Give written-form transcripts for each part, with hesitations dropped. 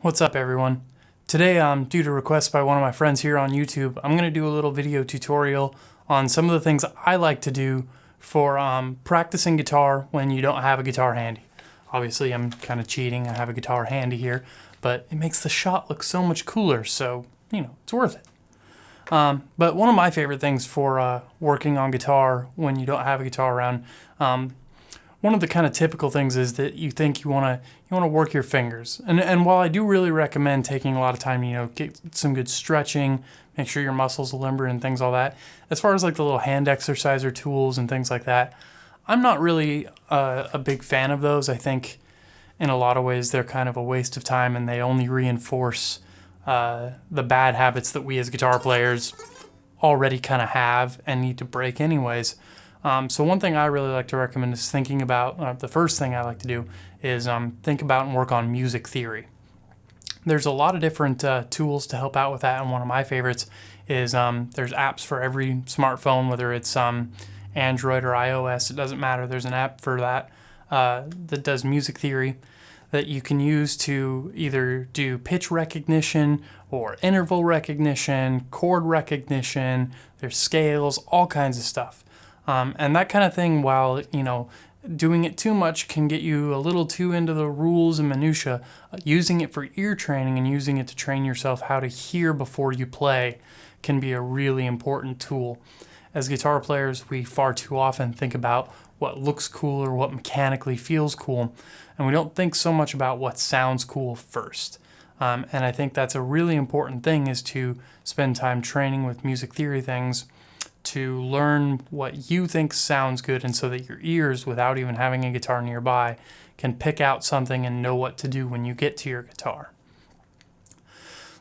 What's up, everyone? Today, due to request by one of my friends here on YouTube, I'm going to do a little video tutorial on some of the things I like to do for practicing guitar when you don't have a guitar handy. Obviously, I'm kind of cheating. I have a guitar handy here, but it makes the shot look so much cooler, so, it's worth it. But one of my favorite things for working on guitar when you don't have a guitar around, one of the kind of typical things is that you think you want to work your fingers. And while I do really recommend taking a lot of time, get some good stretching, make sure your muscles are limber and things all that, as far as like the little hand exerciser tools and things like that, I'm not really a big fan of those. I think in a lot of ways they're kind of a waste of time, and they only reinforce the bad habits that we as guitar players already kind of have and need to break anyways. So one thing I really like to recommend is thinking about, the first thing I like to do is think about and work on music theory. There's a lot of different tools to help out with that, and one of my favorites is there's apps for every smartphone, whether it's Android or iOS, it doesn't matter. There's an app for that that does music theory that you can use to either do pitch recognition or interval recognition, chord recognition, there's scales, all kinds of stuff. And that kind of thing, while, doing it too much can get you a little too into the rules and minutia, using it for ear training and using it to train yourself how to hear before you play can be a really important tool. As guitar players, we far too often think about what looks cool or what mechanically feels cool, and we don't think so much about what sounds cool first. And I think that's a really important thing, is to spend time training with music theory things to learn what you think sounds good, and so that your ears, without even having a guitar nearby, can pick out something and know what to do when you get to your guitar.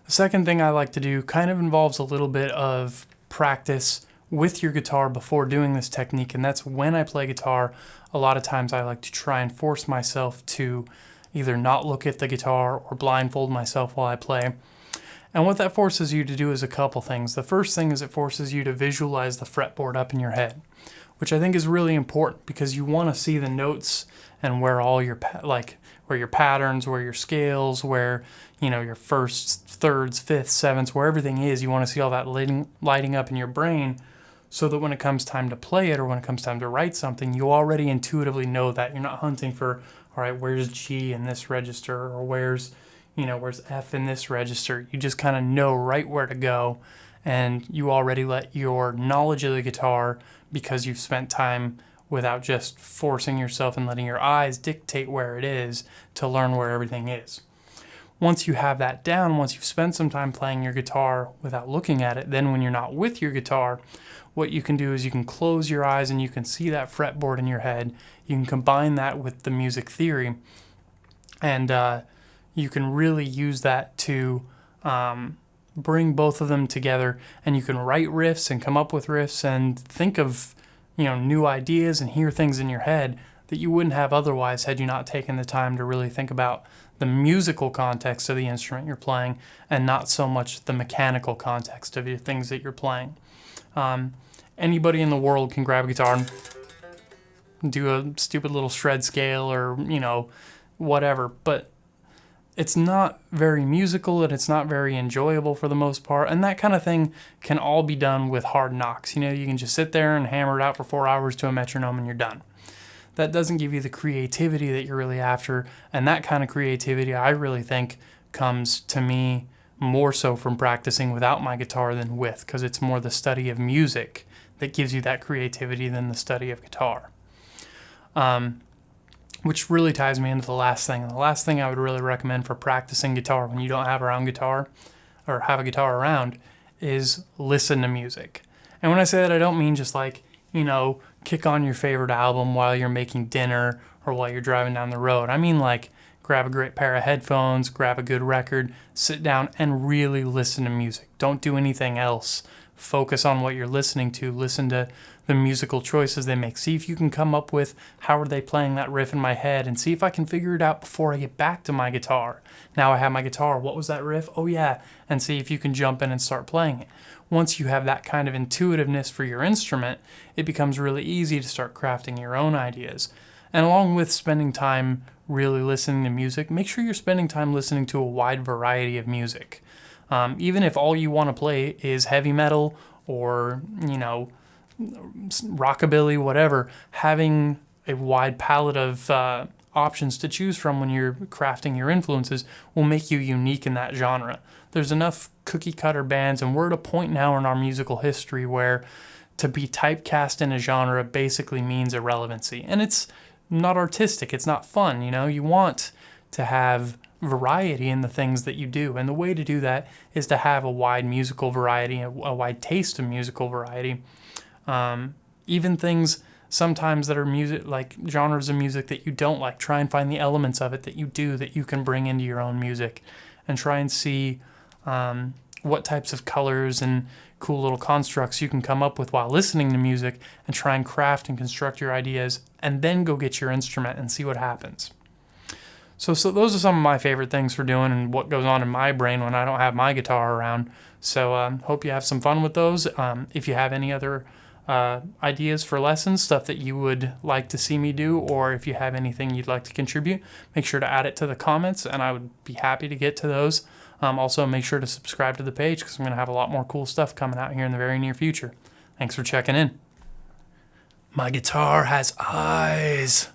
The second thing I like to do kind of involves a little bit of practice with your guitar before doing this technique, and that's when I play guitar. A lot of times I like to try and force myself to either not look at the guitar or blindfold myself while I play. And what that forces you to do is a couple things. The first thing is it forces you to visualize the fretboard up in your head, which I think is really important, because you want to see the notes and where all your where your patterns, where your scales, where your firsts, thirds, fifths, sevenths, where everything is. You want to see all that lighting up in your brain, so that when it comes time to play it, or when it comes time to write something, you already intuitively know that. You're not hunting for, all right, where's G in this register, or where's F in this register. You just kind of know right where to go, and you already let your knowledge of the guitar, because you've spent time without just forcing yourself and letting your eyes dictate where it is, to learn where everything is. Once you have that down, once you've spent some time playing your guitar without looking at it, then when you're not with your guitar, what you can do is you can close your eyes and you can see that fretboard in your head. You can combine that with the music theory, and you can really use that to bring both of them together, and you can write riffs and come up with riffs and think of new ideas and hear things in your head that you wouldn't have otherwise, had you not taken the time to really think about the musical context of the instrument you're playing, and not so much the mechanical context of your things that you're playing. Anybody in the world can grab a guitar and do a stupid little shred scale, or whatever, but it's not very musical, and it's not very enjoyable for the most part, and that kind of thing can all be done with hard knocks. You can just sit there and hammer it out for 4 hours to a metronome and you're done. That doesn't give you the creativity that you're really after, and that kind of creativity, I really think, comes to me more so from practicing without my guitar than with, because it's more the study of music that gives you that creativity than the study of guitar. Which really ties me into the last thing. The last thing I would really recommend for practicing guitar when you don't have a guitar around, is listen to music. And when I say that, I don't mean just kick on your favorite album while you're making dinner or while you're driving down the road. I mean grab a great pair of headphones, grab a good record, sit down and really listen to music. Don't do anything else. Focus on what you're listening to. Listen to the musical choices they make. See if you can come up with, how are they playing that riff in my head, and see if I can figure it out before I get back to my guitar. Now I have my guitar. What was that riff? Oh yeah. And see if you can jump in and start playing it. Once you have that kind of intuitiveness for your instrument, it becomes really easy to start crafting your own ideas. And along with spending time really listening to music, make sure you're spending time listening to a wide variety of music. Even if all you want to play is heavy metal or, rockabilly, whatever, having a wide palette of options to choose from when you're crafting your influences will make you unique in that genre. There's enough cookie cutter bands, and we're at a point now in our musical history where to be typecast in a genre basically means irrelevancy. And it's not artistic, it's not fun, You want to have variety in the things that you do. And the way to do that is to have a wide musical variety, a wide taste of musical variety. Even things sometimes that are music, like genres of music that you don't like, try and find the elements of it that you do that you can bring into your own music, and try and see what types of colors and cool little constructs you can come up with while listening to music, and try and craft and construct your ideas, and then go get your instrument and see what happens. So those are some of my favorite things for doing and what goes on in my brain when I don't have my guitar around. So hope you have some fun with those. If you have any other ideas for lessons, stuff that you would like to see me do, or if you have anything you'd like to contribute, make sure to add it to the comments, and I would be happy to get to those. Also, make sure to subscribe to the page because I'm going to have a lot more cool stuff coming out here in the very near future. Thanks for checking in. My guitar has eyes.